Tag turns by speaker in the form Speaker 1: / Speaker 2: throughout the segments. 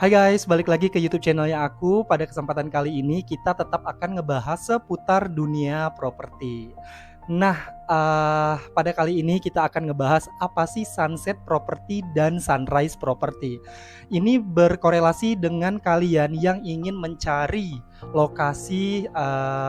Speaker 1: Hai guys, balik lagi ke YouTube channelnya aku. Pada kesempatan kali ini kita tetap akan ngebahas seputar dunia properti. Nah, pada kali ini kita akan ngebahas apa sih sunset property dan sunrise property. Ini berkorelasi dengan kalian yang ingin mencari lokasi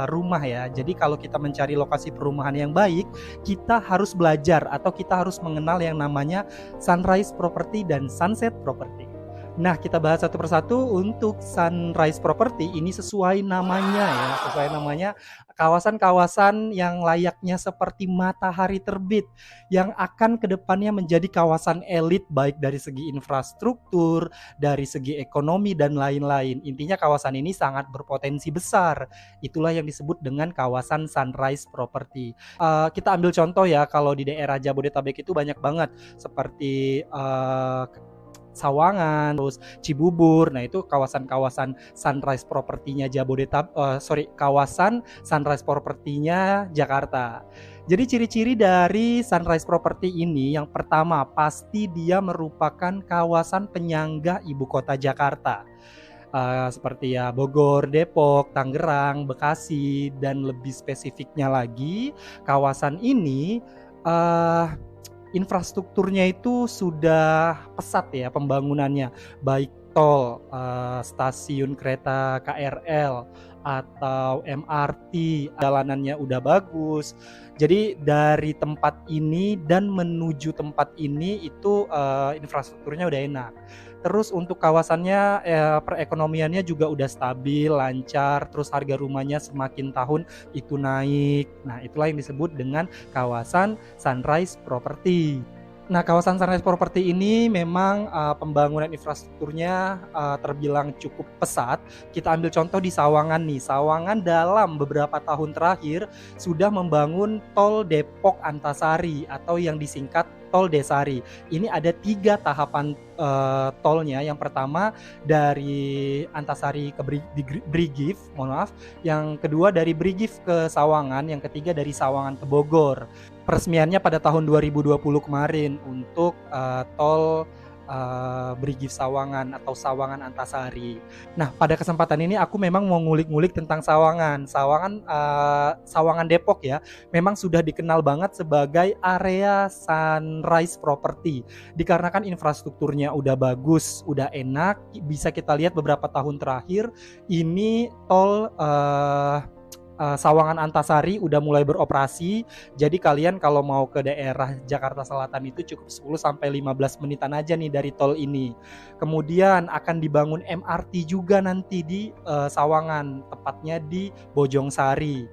Speaker 1: rumah ya. Jadi kalau kita mencari lokasi perumahan yang baik, kita harus belajar atau kita harus mengenal yang namanya sunrise property dan sunset property. Nah, kita bahas satu persatu. Untuk sunrise property ini sesuai namanya ya, sesuai namanya kawasan-kawasan yang layaknya seperti matahari terbit yang akan kedepannya menjadi kawasan elit baik dari segi infrastruktur, dari segi ekonomi dan lain-lain. Intinya kawasan ini sangat berpotensi besar. Itulah yang disebut dengan kawasan sunrise property. Kita ambil contoh ya, kalau di daerah Jabodetabek itu banyak banget seperti Sawangan, terus Cibubur. Nah, itu kawasan-kawasan sunrise propertinya kawasan sunrise propertinya Jakarta. Jadi ciri-ciri dari sunrise property ini yang pertama pasti dia merupakan kawasan penyangga ibu kota Jakarta. Seperti ya Bogor, Depok, Tangerang, Bekasi, dan lebih spesifiknya lagi kawasan ini infrastrukturnya itu sudah pesat ya pembangunannya, baik tol, stasiun kereta KRL atau MRT, jalanannya udah bagus. Jadi dari tempat ini dan menuju tempat ini itu infrastrukturnya udah enak. Terus untuk kawasannya perekonomiannya juga udah stabil, lancar, terus harga rumahnya semakin tahun itu naik. Nah, itulah yang disebut dengan kawasan sunrise property. Nah, kawasan sunrise property ini memang pembangunan infrastrukturnya terbilang cukup pesat. Kita ambil contoh di Sawangan nih. Sawangan dalam beberapa tahun terakhir sudah membangun tol Depok Antasari atau yang disingkat tol Desari. Ini ada 3 tahapan tolnya. Yang pertama dari Antasari ke Brigif, mohon maaf. Yang kedua dari Brigif ke Sawangan, yang ketiga dari Sawangan ke Bogor. Peresmiannya pada tahun 2020 kemarin untuk tol Brigif Sawangan atau Sawangan Antasari. Nah, pada kesempatan ini aku memang mau ngulik-ngulik tentang Sawangan. Sawangan Depok ya, memang sudah dikenal banget sebagai area sunrise property. Dikarenakan infrastrukturnya udah bagus, udah enak, bisa kita lihat beberapa tahun terakhir ini tol Sawangan Antasari udah mulai beroperasi. Jadi kalian kalau mau ke daerah Jakarta Selatan itu cukup 10-15 menitan aja nih dari tol ini. Kemudian akan dibangun MRT juga nanti di Sawangan, tepatnya di Bojongsari.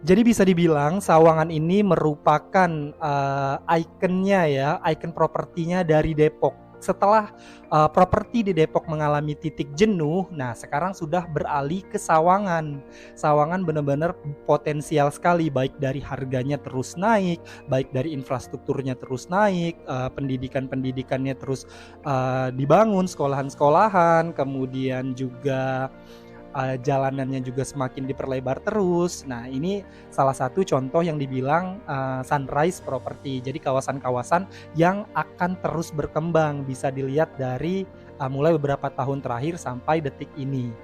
Speaker 1: Jadi bisa dibilang Sawangan ini merupakan ikonnya ya, ikon propertinya dari Depok. Setelah properti di Depok mengalami titik jenuh, nah sekarang sudah beralih ke Sawangan. Sawangan benar-benar potensial sekali, baik dari harganya terus naik, baik dari infrastrukturnya terus naik, pendidikannya terus dibangun, sekolahan-sekolahan, kemudian juga jalanannya juga semakin diperlebar terus. Nah, ini salah satu contoh yang dibilang sunrise property. Jadi kawasan-kawasan yang akan terus berkembang, bisa dilihat dari mulai beberapa tahun terakhir sampai detik ini.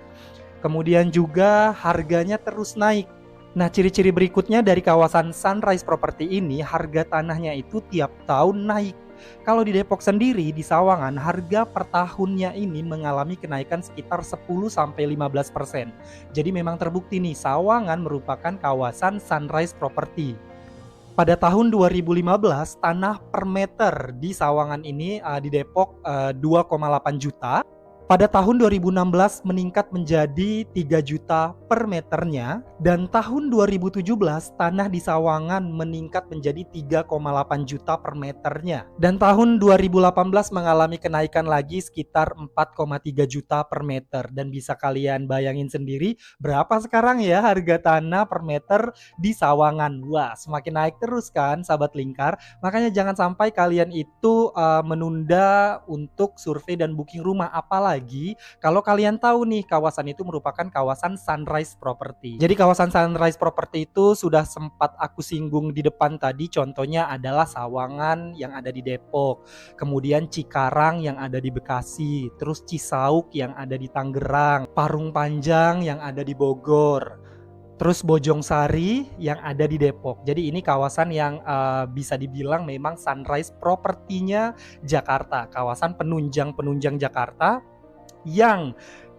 Speaker 1: Kemudian juga harganya terus naik. Nah, ciri-ciri berikutnya dari kawasan sunrise property ini, harga tanahnya itu tiap tahun naik. Kalau di Depok sendiri, di Sawangan, harga per tahunnya ini mengalami kenaikan sekitar 10-15%. Jadi memang terbukti nih, Sawangan merupakan kawasan sunrise property. Pada tahun 2015, tanah per meter di Sawangan ini di Depok 2,8 juta. Pada tahun 2016 meningkat menjadi 3 juta per meternya, dan tahun 2017 tanah di Sawangan meningkat menjadi 3,8 juta per meternya. Dan tahun 2018 mengalami kenaikan lagi sekitar 4,3 juta per meter. Dan bisa kalian bayangin sendiri berapa sekarang ya harga tanah per meter di Sawangan. Wah, semakin naik terus kan sahabat lingkar. Makanya jangan sampai kalian itu menunda untuk survei dan booking rumah, apalagi lagi kalau kalian tahu nih kawasan itu merupakan kawasan Sunrise Property. Jadi kawasan Sunrise Property itu sudah sempat aku singgung di depan tadi, contohnya adalah Sawangan yang ada di Depok, kemudian Cikarang yang ada di Bekasi, terus Cisauk yang ada di Tangerang, Parung Panjang yang ada di Bogor, terus Bojongsari yang ada di Depok. Jadi ini kawasan yang bisa dibilang memang Sunrise Propertinya Jakarta, kawasan penunjang Jakarta yang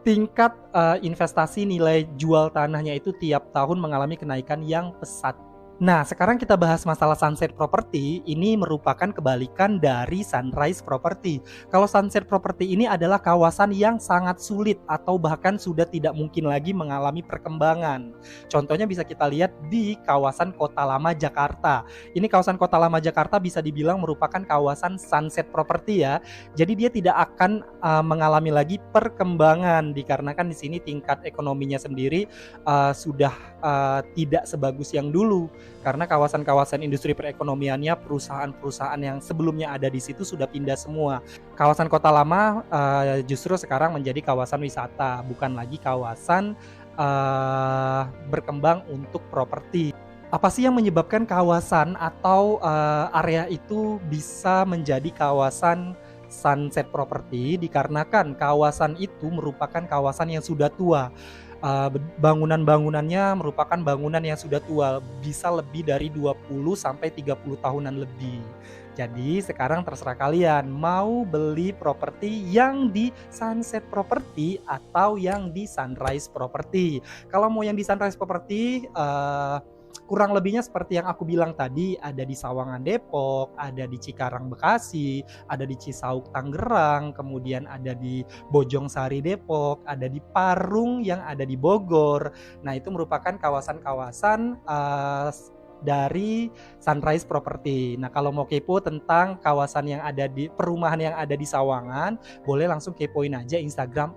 Speaker 1: tingkat investasi nilai jual tanahnya itu tiap tahun mengalami kenaikan yang pesat. Nah, sekarang kita bahas masalah Sunset Property. Ini merupakan kebalikan dari Sunrise Property. Kalau Sunset Property ini adalah kawasan yang sangat sulit atau bahkan sudah tidak mungkin lagi mengalami perkembangan. Contohnya bisa kita lihat di kawasan Kota Lama Jakarta. Ini kawasan Kota Lama Jakarta bisa dibilang merupakan kawasan Sunset Property ya. Jadi dia tidak akan mengalami lagi perkembangan dikarenakan di sini tingkat ekonominya sendiri sudah tidak sebagus yang dulu. Karena kawasan-kawasan industri perekonomiannya, perusahaan-perusahaan yang sebelumnya ada di situ sudah pindah semua. Kawasan Kota Lama justru sekarang menjadi kawasan wisata, bukan lagi kawasan berkembang untuk properti. Apa sih yang menyebabkan kawasan atau area itu bisa menjadi kawasan Sunset Property? Dikarenakan kawasan itu merupakan kawasan yang sudah tua. Bangunan-bangunannya merupakan bangunan yang sudah tua, bisa lebih dari 20 sampai 30 tahunan lebih. Jadi sekarang terserah kalian mau beli properti yang di Sunset Property atau yang di Sunrise Property. Kalau mau yang di Sunrise Property kurang lebihnya seperti yang aku bilang tadi, ada di Sawangan Depok, ada di Cikarang Bekasi, ada di Cisauk Tangerang, kemudian ada di Bojongsari Depok, ada di Parung yang ada di Bogor. Nah, itu merupakan kawasan-kawasan dari Sunrise Property. Nah, kalau mau kepo tentang kawasan yang ada di perumahan yang ada di Sawangan, boleh langsung kepoin aja Instagram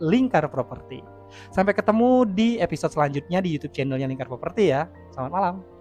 Speaker 1: @lingkarproperty. Sampai ketemu di episode selanjutnya di YouTube channelnya Lingkar Property ya. Selamat malam.